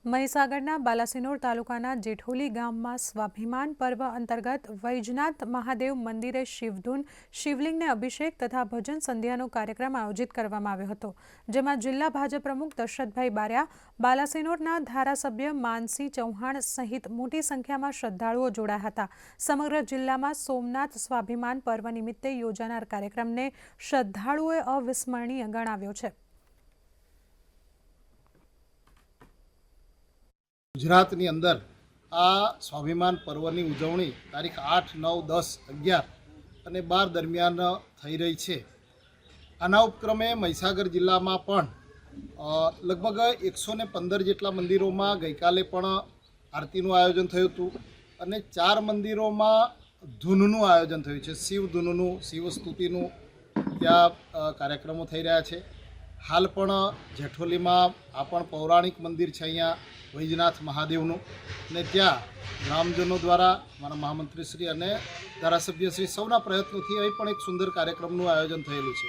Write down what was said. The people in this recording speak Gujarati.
મહીસાગરના બાલાસિનોર તાલુકાના જેઠોલી ગામમાં સ્વાભિમાન પર્વ અંતર્ગત વૈજનાથ મહાદેવ મંદિરે શિવધૂન, શિવલિંગને અભિષેક તથા ભજન સંધ્યાનો કાર્યક્રમ આયોજિત કરવામાં આવ્યો હતો, જેમાં જિલ્લા ભાજપ પ્રમુખ દશરથભાઈ બારિયા, બાલાસિનોરના ધારાસભ્ય માનસી ચૌહાણ સહિત મોટી સંખ્યામાં શ્રદ્ધાળુઓ જોડાયા હતા। સમગ્ર જિલ્લામાં સોમનાથ સ્વાભિમાન પર્વ નિમિત્તે યોજાનાર કાર્યક્રમને શ્રદ્ધાળુઓએ અવિસ્મરણીય ગણાવ્યો છે। ગુજરાતની અંદર આ સ્વાભિમાન પર્વની ઉજવણી તારીખ 8, 9, 10, 11 અને 12 દરમિયાન થઈ રહી છે। આના ઉપક્રમે મહીસાગર જિલ્લામાં પણ લગભગ 115 જેટલા મંદિરોમાં ગઈકાલે પણ આરતીનું આયોજન થયું હતું અને 4 મંદિરોમાં ધૂનનું આયોજન થયું છે। શિવ ધૂનનું, શિવ સ્તુતિનું ત્યાં કાર્યક્રમો થઈ રહ્યા છે। હાલ પણ જેઠોલીમાં આ પણ પૌરાણિક મંદિર છે અહીંયા વૈજનાથ મહાદેવનું, અને ત્યાં ગ્રામજનો દ્વારા મારા મહામંત્રીશ્રી અને ધારાસભ્યશ્રી સૌના પ્રયત્નોથી અહીં પણ એક સુંદર કાર્યક્રમનું આયોજન થયેલું છે।